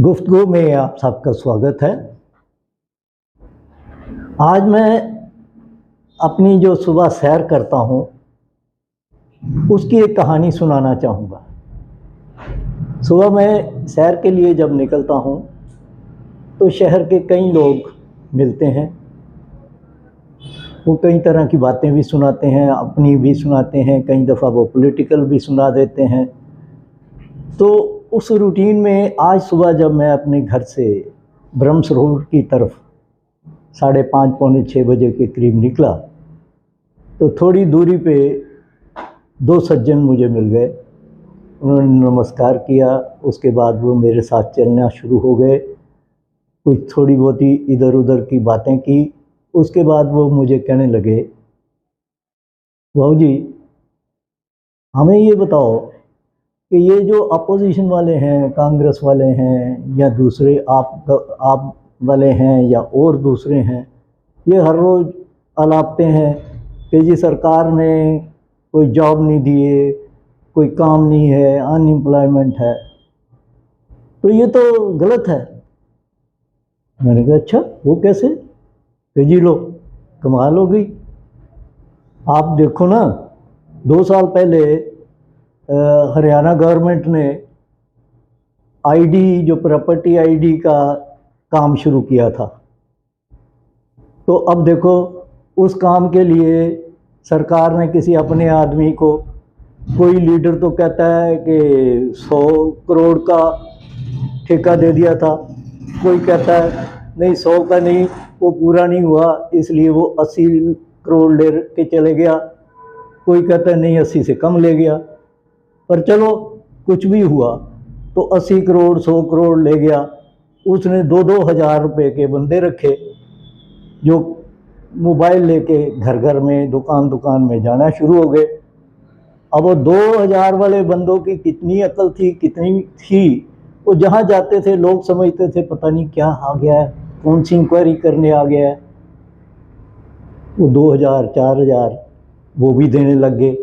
गुफ्तगू में आप सबका स्वागत है। आज मैं अपनी जो सुबह सैर करता हूँ उसकी एक कहानी सुनाना चाहूँगा। सुबह मैं सैर के लिए जब निकलता हूँ तो शहर के कई लोग मिलते हैं। वो कई तरह की बातें भी सुनाते हैं, अपनी भी सुनाते हैं, कई दफ़ा वो पॉलिटिकल भी सुना देते हैं। तो उस रूटीन में आज सुबह जब मैं अपने घर से ब्रह्मस रोड की तरफ 5:30 पौने 6 बजे के करीब निकला तो थोड़ी दूरी पे दो सज्जन मुझे मिल गए। उन्होंने नमस्कार किया, उसके बाद वो मेरे साथ चलना शुरू हो गए। कुछ थोड़ी बहुत ही इधर उधर की बातें की। उसके बाद वो मुझे कहने लगे, बाबू जी हमें ये बताओ कि ये जो अपोजिशन वाले हैं, कांग्रेस वाले हैं या दूसरे आप वाले हैं या और दूसरे हैं, ये हर रोज़ अलापते हैं कि जी सरकार ने कोई जॉब नहीं दिए, कोई काम नहीं है, अनएम्प्लॉयमेंट है, तो ये तो गलत है। मैंने कहा अच्छा वो कैसे? कि जी लो कमाल हो गई। आप देखो ना, 2 साल पहले हरियाणा गवर्नमेंट ने आईडी, जो प्रॉपर्टी आईडी का काम शुरू किया था, तो अब देखो उस काम के लिए सरकार ने किसी अपने आदमी को, कोई लीडर तो कहता है कि 100 करोड़ का ठेका दे दिया था, कोई कहता है नहीं 100 का नहीं, वो पूरा नहीं हुआ इसलिए वो 80 करोड़ ले के चले गया, कोई कहता है नहीं 80 से कम ले गया। पर चलो कुछ भी हुआ तो 80 करोड़ 100 करोड़ ले गया। उसने 2-2 हज़ार रुपये के बंदे रखे जो मोबाइल लेके घर घर में, दुकान दुकान में जाना शुरू हो गए। अब वो 2000 वाले बंदों की कितनी अकल थी, कितनी थी, वो जहाँ जाते थे लोग समझते थे पता नहीं क्या आ गया है, कौन सी इंक्वायरी करने आ गया है। वो 2000 4000 वो भी देने लग गए,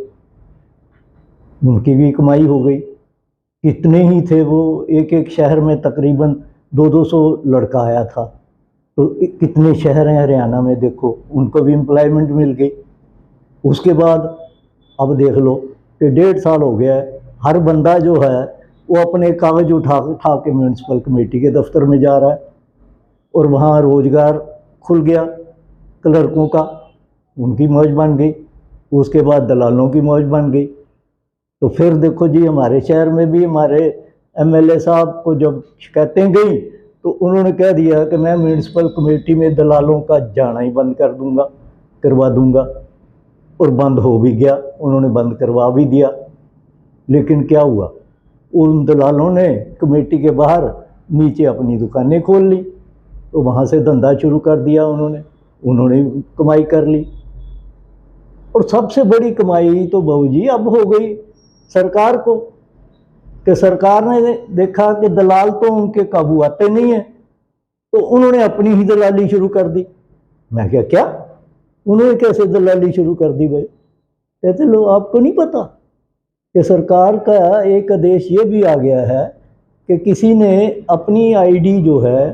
उनकी भी कमाई हो गई। कितने ही थे वो, एक एक शहर में तकरीबन 200-200 लड़का आया था। तो कितने शहर हैं हरियाणा में, देखो उनको भी एम्प्लॉयमेंट मिल गई। उसके बाद अब देख लो कि 1.5 साल हो गया है, हर बंदा जो है वो अपने कागज़ उठा उठा के म्यूनसिपल कमेटी के दफ्तर में जा रहा है और वहाँ रोज़गार खुल गया क्लर्कों का, उनकी मौज बन गई। उसके बाद दलालों की मौज बन गई। तो फिर देखो जी हमारे शहर में भी हमारे एमएलए साहब को जब शिकायतें गई तो उन्होंने कह दिया कि मैं म्यूनसिपल कमेटी में दलालों का जाना ही बंद कर दूंगा, करवा दूंगा। और बंद हो भी गया, उन्होंने बंद करवा भी दिया। लेकिन क्या हुआ, उन दलालों ने कमेटी के बाहर नीचे अपनी दुकानें खोल ली, तो वहाँ से धंधा शुरू कर दिया उन्होंने कमाई कर ली। और सबसे बड़ी कमाई तो बहू जी अब हो गई सरकार को, कि सरकार ने देखा कि दलाल तो उनके काबू आते नहीं है, तो उन्होंने अपनी ही दलाली शुरू कर दी। मैं क्या उन्होंने कैसे दलाली शुरू कर दी भाई? कहते लो आपको नहीं पता कि सरकार का एक आदेश ये भी आ गया है कि किसी ने अपनी आईडी जो है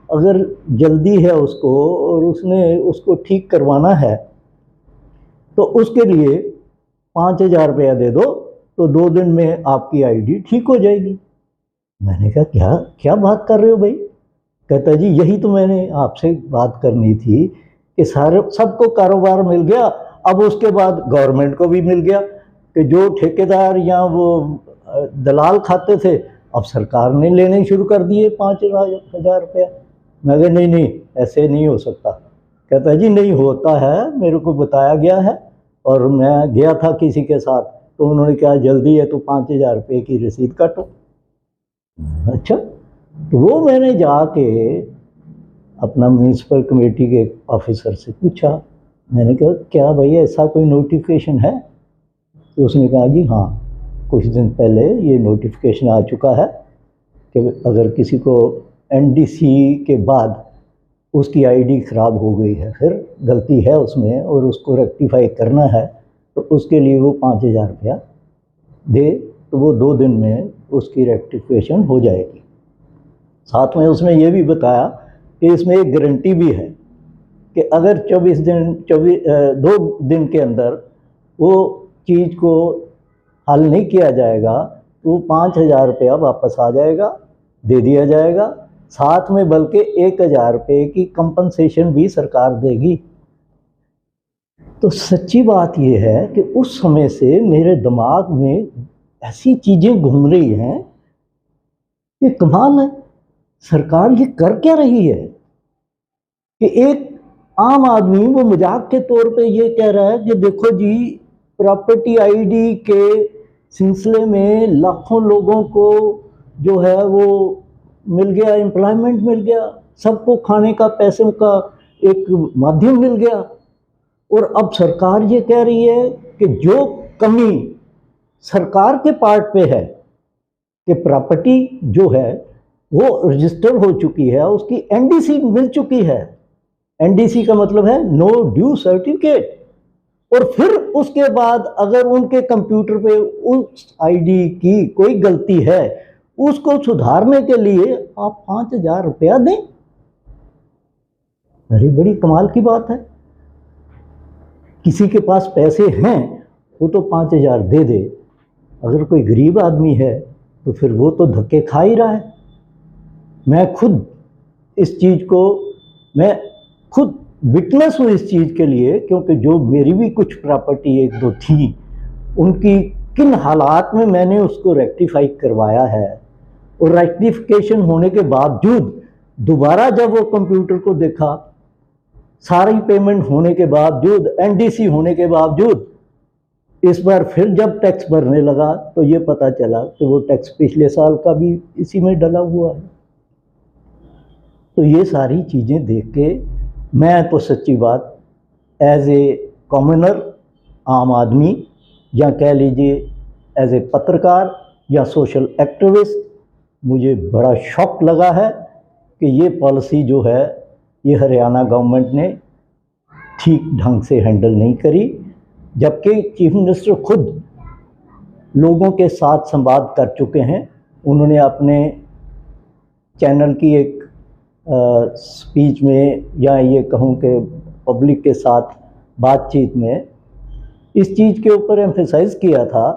अगर जल्दी है उसको और उसने उसको ठीक करवाना है तो उसके लिए 5000 रुपया दे दो, तो 2 दिन में आपकी आईडी ठीक हो जाएगी। मैंने कहा क्या क्या बात कर रहे हो भाई? कहता जी यही तो मैंने आपसे बात करनी थी कि सारे सबको कारोबार मिल गया। अब उसके बाद गवर्नमेंट को भी मिल गया कि जो ठेकेदार या वो दलाल खाते थे अब सरकार ने लेने शुरू कर दिए 5000 रुपया। मैं कहा नहीं ऐसे नहीं हो सकता। कहता जी नहीं होता है, मेरे को बताया गया है और मैं गया था किसी के साथ, तो उन्होंने कहा जल्दी है तो 5000 रुपये की रसीद काटो। अच्छा, तो वो मैंने जाके अपना म्यूनसिपल कमेटी के ऑफिसर से पूछा। मैंने कहा क्या भैया ऐसा कोई नोटिफिकेशन है? तो उसने कहा जी हाँ, कुछ दिन पहले ये नोटिफिकेशन आ चुका है कि अगर किसी को एनडीसी के बाद उसकी आईडी ख़राब हो गई है, फिर गलती है उसमें और उसको रेक्टिफाई करना है, तो उसके लिए वो 5000 रुपया दे, तो वो 2 दिन में उसकी रेक्टिफिकेशन हो जाएगी। साथ में उसमें ये भी बताया कि इसमें एक गारंटी भी है कि अगर 2 दिन के अंदर वो चीज़ को हल नहीं किया जाएगा तो 5,000 रुपया वापस आ जाएगा, दे दिया जाएगा। साथ में बल्कि 1,000 रुपये की कंपनसेशन भी सरकार देगी। तो सच्ची बात ये है कि उस समय से मेरे दिमाग में ऐसी चीज़ें घूम रही हैं कि कमाल है, सरकार ये कर क्या रही है कि एक आम आदमी वो मजाक के तौर पे ये कह रहा है कि देखो जी, प्रॉपर्टी आईडी के सिलसिले में लाखों लोगों को जो है वो मिल गया, एम्प्लॉयमेंट मिल गया, सबको खाने का पैसों का एक माध्यम मिल गया। और अब सरकार ये कह रही है कि जो कमी सरकार के पार्ट पे है कि प्रॉपर्टी जो है वो रजिस्टर हो चुकी है, उसकी एनडीसी मिल चुकी है। एनडीसी का मतलब है नो ड्यू सर्टिफिकेट। और फिर उसके बाद अगर उनके कंप्यूटर पे उस आईडी की कोई गलती है, उसको सुधारने के लिए आप 5,000 रुपया दें। अरे बड़ी कमाल की बात है। किसी के पास पैसे हैं वो तो 5,000 दे दे, अगर कोई गरीब आदमी है तो फिर वो तो धक्के खा ही रहा है। मैं खुद इस चीज़ को मैं खुद विटनेस हूँ इस चीज़ के लिए, क्योंकि जो मेरी भी कुछ प्रॉपर्टी 1-2 थी, उनकी किन हालात में मैंने उसको रेक्टिफाई करवाया है। और रेक्टिफिकेशन होने के बावजूद दोबारा जब वो कंप्यूटर को देखा, सारी पेमेंट होने के बावजूद, एनडीसी होने के बावजूद, इस बार फिर जब टैक्स भरने लगा तो ये पता चला कि वो टैक्स पिछले साल का भी इसी में डला हुआ है। तो ये सारी चीज़ें देख के मैं तो सच्ची बात एज ए कॉमनर, आम आदमी, या कह लीजिए एज ए पत्रकार या सोशल एक्टिविस्ट, मुझे बड़ा शॉक लगा है कि ये पॉलिसी जो है ये हरियाणा गवर्नमेंट ने ठीक ढंग से हैंडल नहीं करी। जबकि चीफ मिनिस्टर खुद लोगों के साथ संवाद कर चुके हैं। उन्होंने अपने चैनल की एक स्पीच में, या ये कहूँ कि पब्लिक के साथ बातचीत में, इस चीज़ के ऊपर एम्फेसाइज किया था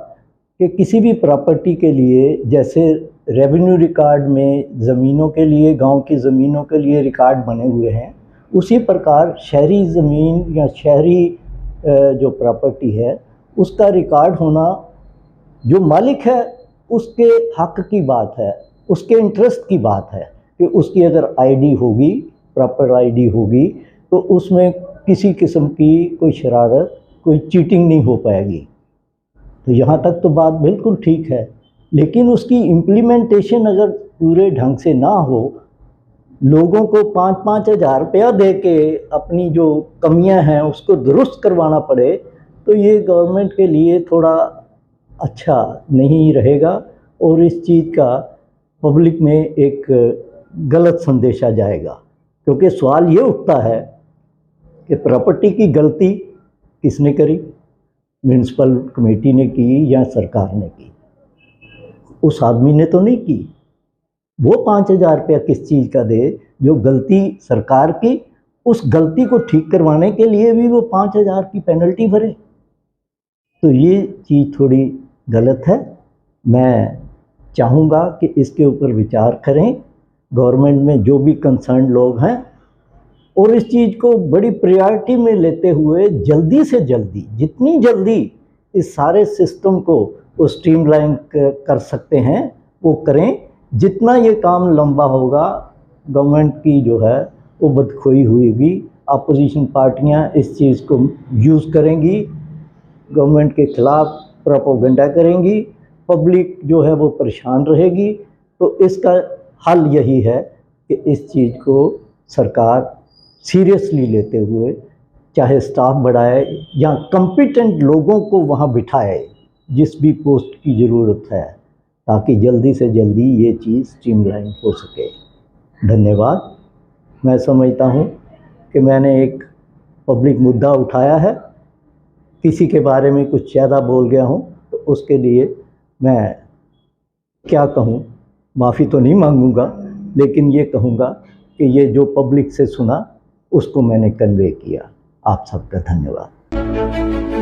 कि किसी भी प्रॉपर्टी के लिए, जैसे रेवेन्यू रिकॉर्ड में ज़मीनों के लिए, गांव की ज़मीनों के लिए रिकॉर्ड बने हुए हैं, उसी प्रकार शहरी ज़मीन या शहरी जो प्रॉपर्टी है उसका रिकॉर्ड होना, जो मालिक है उसके हक की बात है, उसके इंटरेस्ट की बात है कि उसकी अगर आईडी होगी, प्रॉपर आईडी होगी, तो उसमें किसी किस्म की कोई शरारत, कोई चीटिंग नहीं हो पाएगी। तो यहाँ तक तो बात बिल्कुल ठीक है, लेकिन उसकी इम्प्लीमेंटेशन अगर पूरे ढंग से ना हो, लोगों को 5-5 हज़ार रुपया दे के अपनी जो कमियां हैं उसको दुरुस्त करवाना पड़े, तो ये गवर्नमेंट के लिए थोड़ा अच्छा नहीं रहेगा। और इस चीज़ का पब्लिक में एक गलत संदेशा जाएगा, क्योंकि सवाल ये उठता है कि प्रॉपर्टी की गलती किसने करी, म्यूनसिपल कमेटी ने की या सरकार ने की? उस आदमी ने तो नहीं की। वो 5,000 रुपया किस चीज़ का दे जो गलती सरकार की, उस गलती को ठीक करवाने के लिए भी वो 5,000 की पेनल्टी भरे। तो ये चीज़ थोड़ी गलत है। मैं चाहूँगा कि इसके ऊपर विचार करें गवर्नमेंट में जो भी कंसर्न लोग हैं, और इस चीज़ को बड़ी प्रायोरिटी में लेते हुए जल्दी से जल्दी, जितनी जल्दी इस सारे सिस्टम को वो स्ट्रीमलाइन कर सकते हैं वो करें। जितना ये काम लंबा होगा, गवर्नमेंट की जो है वो बदखोई हुई, अपोजिशन पार्टियां इस चीज़ को यूज़ करेंगी, गवर्नमेंट के ख़िलाफ़ प्रोपेगेंडा करेंगी, पब्लिक जो है वो परेशान रहेगी। तो इसका हल यही है कि इस चीज़ को सरकार सीरियसली लेते हुए चाहे स्टाफ बढ़ाए या कॉम्पिटेंट लोगों को वहाँ बिठाए जिस भी पोस्ट की ज़रूरत है, ताकि जल्दी से जल्दी ये चीज़ स्ट्रीमलाइन हो सके। धन्यवाद। मैं समझता हूँ कि मैंने एक पब्लिक मुद्दा उठाया है, किसी के बारे में कुछ ज़्यादा बोल गया हूँ तो उसके लिए मैं क्या कहूँ, माफ़ी तो नहीं मांगूंगा, लेकिन ये कहूँगा कि ये जो पब्लिक से सुना उसको मैंने कन्वे किया। आप सबका धन्यवाद।